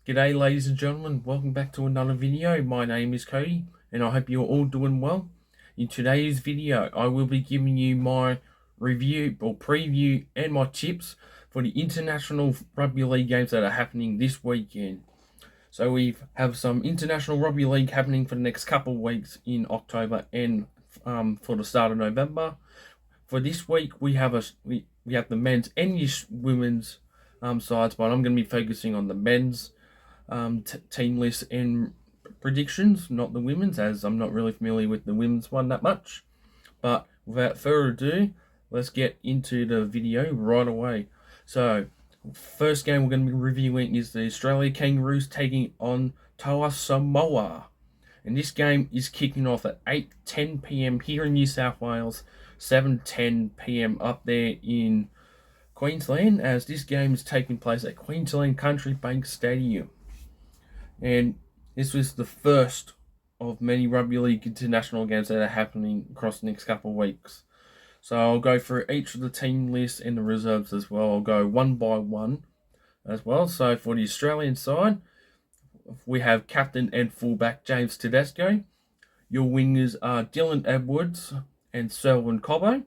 G'day ladies and gentlemen, welcome back to another video. My name is Cody and I hope you're all doing well. In today's video I will be giving you my review or preview and my tips for the international rugby league games that are happening this weekend. So we have some international rugby league happening for the next couple of weeks in October and for the start of November. For this week we have we have the men's and women's sides, but I'm going to be focusing on the men's team list and predictions, not the women's, as I'm not really familiar with the women's one that much. But without further ado, let's get into the video right away. So, first game we're going to be reviewing is the Australia Kangaroos taking on Toa Samoa. And this game is kicking off at 8:10 p.m. here in New South Wales, 7:10 p.m. up there in Queensland, as this game is taking place at Queensland Country Bank Stadium. And this was the first of many rugby league international games that are happening across the next couple of weeks. So I'll go through each of the team lists and the reserves as well. I'll go one by one as well. So for the Australian side, we have captain and fullback James Tedesco. Your wingers are Dylan Edwards and Selwyn Cobbo.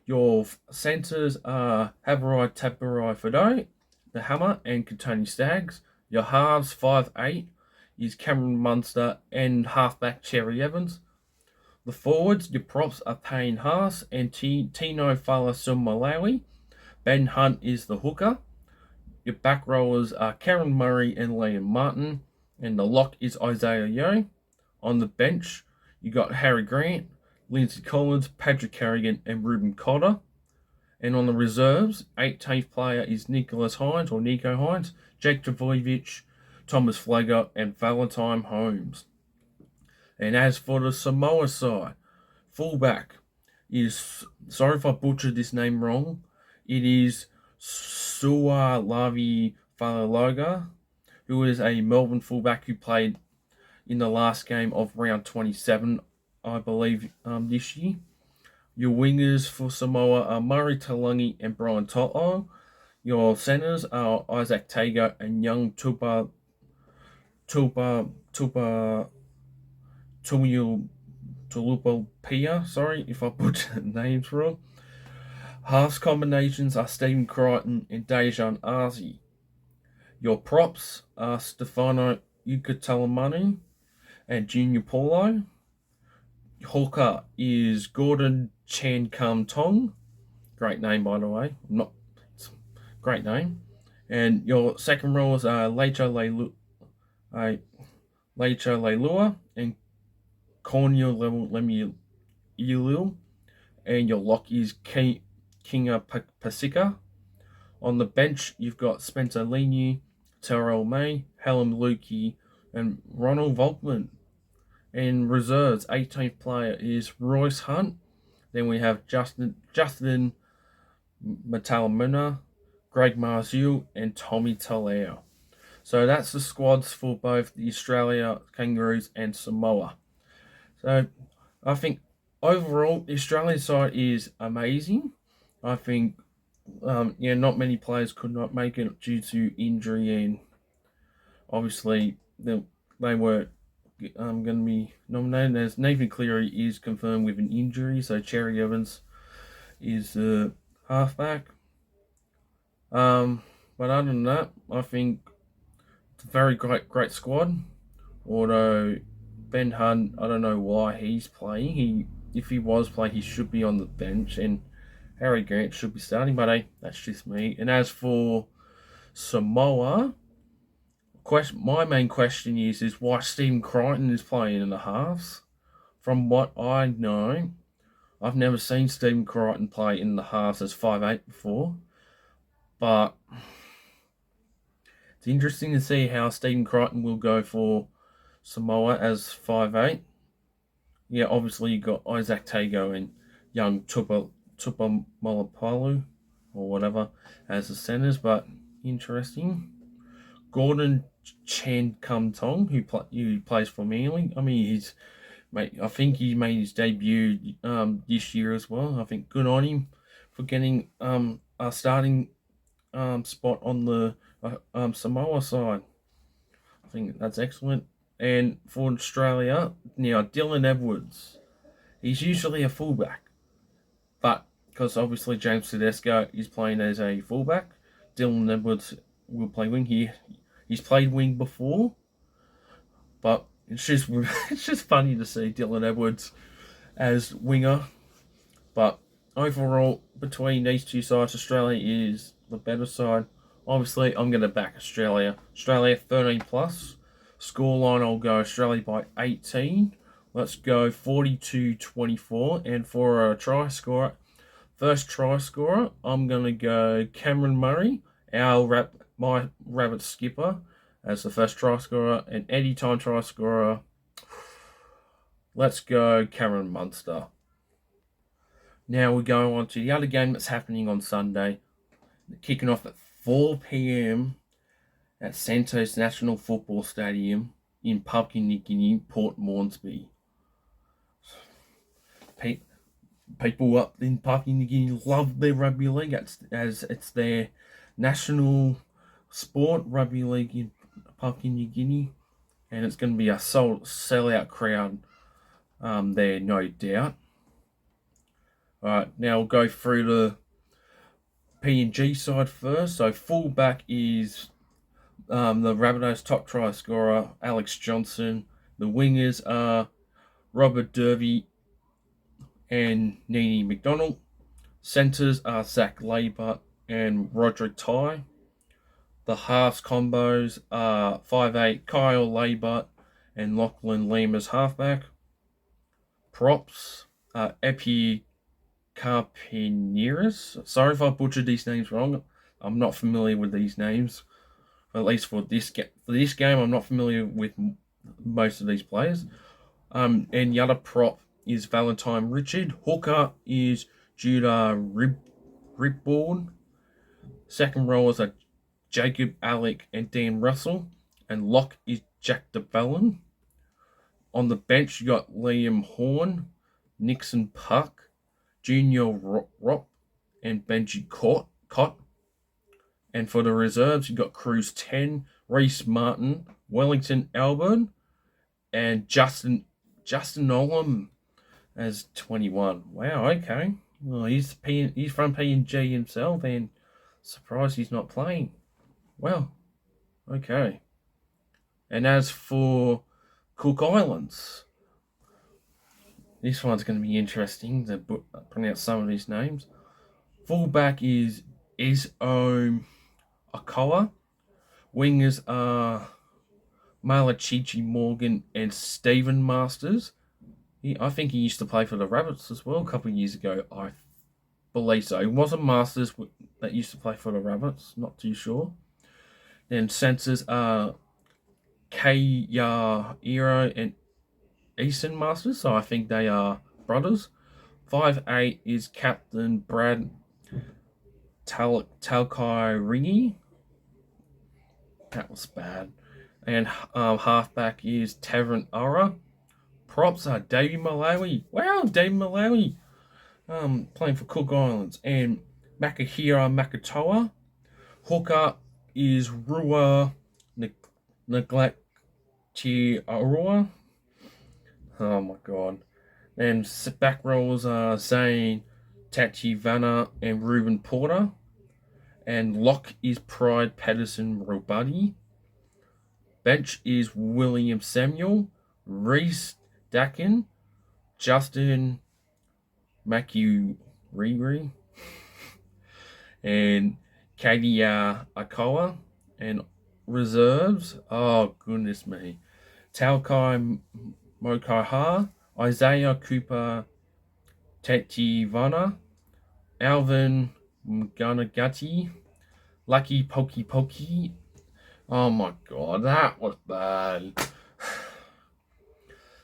Your centres are Havarai Tapurai Fido, the Hammer, and Katoni Staggs. Your halves 5'8" is Cameron Munster and halfback Cherry Evans. The forwards, your props are Payne Haas and Tino Fa'asuamaleaui. Ben Hunt is the hooker. Your back rollers are Karen Murray and Liam Martin. And the lock is Isaiah Yeo. On the bench, you got Harry Grant, Lindsay Collins, Patrick Carrigan, and Ruben Cotter. And on the reserves, 18th player is Nicholas Hines or Nico Hines, Jake Trbojevic, Thomas Flegler, and Valentine Holmes. And as for the Samoa side, fullback is, sorry if I butchered this name wrong, it is Sualavi Falaloga, who is a Melbourne fullback who played in the last game of round 27, I believe, this year. Your wingers for Samoa are Murray Taulagi and Brian To'o. Your centers are Isaac Tago and young Tupa Tulupa Pia. Sorry if I put the names wrong. Halves combinations are Stephen Crichton and Dejan Arzi. Your props are Stefano Ukatalamani and Junior Paulo. Hooker is Gordon Chan Kum Tong. Great name, by the way. Great name. And your second rows are Leicha Leilua and Cornel Lemiulil. And your lock is Kinga Pasika. On the bench, you've got Spencer Leniu, Terrell May, Helen Lukey, and Ronald Volkman. In reserves, 18th player is Royce Hunt. Then we have Justin Matalamuna, Greg Marzul, and Tommy Talau. So that's the squads for both the Australia Kangaroos and Samoa. So I think overall the Australian side is amazing. I think not many players could not make it due to injury, and obviously they were going to be nominated. As Nathan Cleary is confirmed with an injury, so Cherry Evans is the halfback. But other than that, I think it's a very great squad. Although Ben Hunt, I don't know why he's playing. If he was playing, he should be on the bench, and Harry Grant should be starting. But hey, that's just me. And as for Samoa, my main question is why Stephen Crichton is playing in the halves. From what I know, I've never seen Stephen Crichton play in the halves as 5'8" before, but it's interesting to see how Stephen Crichton will go for Samoa as 5'8". Yeah, obviously you got Isaac Tago and young Tupa Molapalu or whatever as the centers, but interesting. Gordon Chan Kum Tong, who plays for Manly. I mean, I think he made his debut this year as well. I think good on him for getting a starting spot on the Samoa side. think that's excellent. And for Australia, now Dylan Edwards. He's usually a fullback, but because obviously James Tedesco is playing as a fullback, Dylan Edwards will play wing. He's played wing before, but it's just funny to see Dylan Edwards as winger. But overall, between these two sides, Australia is the better side. Obviously, I'm going to back Australia. Australia 13 plus. Scoreline, I'll go Australia by 18. Let's go 42-24. And for a try scorer, first try scorer, I'm going to go Cameron Murray, my Rabbit skipper, as the first try scorer. And anytime try scorer, let's go Cameron Munster. Now we go on to the other game that's happening on Sunday, kicking off at 4 p.m. at Santos National Football Stadium in Papua New Guinea, Port Moresby. People up in Papua New Guinea love their rugby league as it's their national sport, rugby league in Papua New Guinea, and it's going to be a sellout crowd there, no doubt. Alright, now we'll go through the PNG side first. So fullback is the Rabbitohs' top try scorer, Alex Johnson. The wingers are Robert Derby and Nini McDonald. Centres are Zach Labour and Roderick Ty. The halves combos are 5'8", Kyle Labour and Lachlan Lamb as halfback. Props are Epi Carpineris. Sorry if I butchered these names wrong. I'm not familiar with these names. At least for this game, I'm not familiar with most of these players. And the other prop is Valentine Richard. Hooker is Judah Ripborn. Second rowers are Jacob Alec and Dan Russell. And lock is Jack DeBellin. On the bench, you got Liam Horn, Nixon Puck, Junior Ropp, and Benji Cott. And for the reserves, you got Cruz 10, Reese Martin, Wellington Albert, and Justin Olam as 21. Wow, okay. Well, he's from PNG himself, and surprised he's not playing. Well, okay. And as for Cook Islands, this one's going to be interesting to pronounce some of these names. Fullback is Isom Akoa. Wingers are Malachichi Morgan and Stephen Masters. I think he used to play for the Rabbits as well a couple of years ago. I believe so. It wasn't Masters that used to play for the Rabbits. Not too sure. Then centres are Kaya Iro and Easton Masters, so I think they are brothers. 5'8" is Captain Brad Talkai Ringy. That was bad. And halfback is Tavern Ara. Props are Davey Malawi. Wow, Davey Malawi. Playing for Cook Islands. And Makahira Makatoa. Hooker is Rua Neglekti Arua. Oh my god. And back rows are Zane Tachivana and Ruben Porter. And lock is Pride Patterson Robuddy. Bench is William Samuel, Reese Dakin, Justin Makiuriri, and Kadia Akoa. And reserves, oh goodness me, Taukai Mokaha, Isaiah Cooper Tetivana, Alvin Mganagati, Lucky Pokey Pokey. Oh my god, that was bad.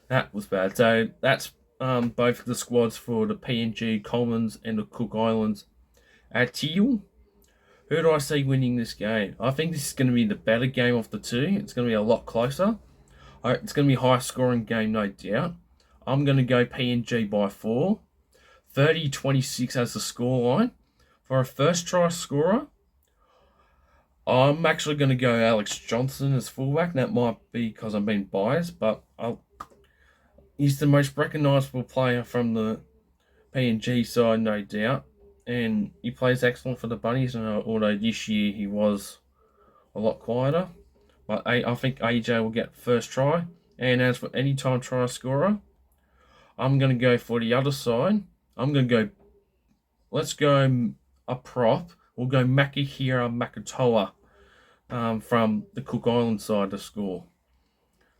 That was bad. So that's both the squads for the PNG, Commons, and the Cook Islands. At Teal, who do I see winning this game? I think this is going to be the better game of the two. It's going to be a lot closer. It's going to be a high-scoring game, no doubt. I'm going to go PNG by 4. 30-26 as the scoreline. For a first try scorer, I'm actually going to go Alex Johnson as fullback. That might be because I'm being biased, but he's the most recognisable player from the PNG side, no doubt. And he plays excellent for the Bunnies, and although this year he was a lot quieter. But I think AJ will get first try. And as for any time try scorer, I'm going to go for the other side. Let's go a prop. We'll go Makihira Makatoa from the Cook Island side to score.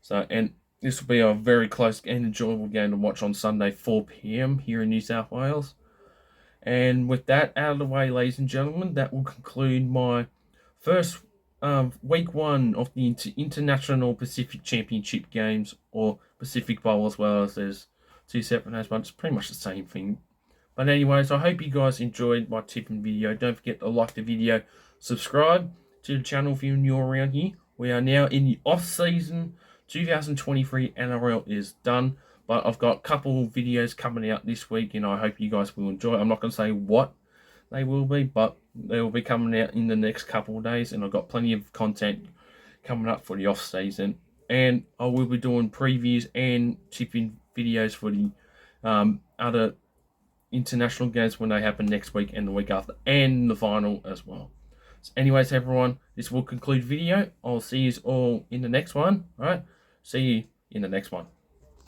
So, and this will be a very close and enjoyable game to watch on Sunday, 4 p.m. here in New South Wales. And with that out of the way, ladies and gentlemen, that will conclude my first week one of the International Pacific Championship Games, or Pacific Bowl as well, as there's two separate names, but it's pretty much the same thing. But anyways, I hope you guys enjoyed my tipping video. Don't forget to like the video, subscribe to the channel if you're new around here. We are now in the off-season. 2023 NRL is done, but I've got a couple of videos coming out this week, and I hope you guys will enjoy. I'm not going to say what they will be, but they will be coming out in the next couple of days, and I've got plenty of content coming up for the off-season. And I will be doing previews and tipping videos for the other international games when they happen next week and the week after, and the final as well. So anyways, everyone, this will conclude video. I'll see you all in the next one. All right, see you in the next one.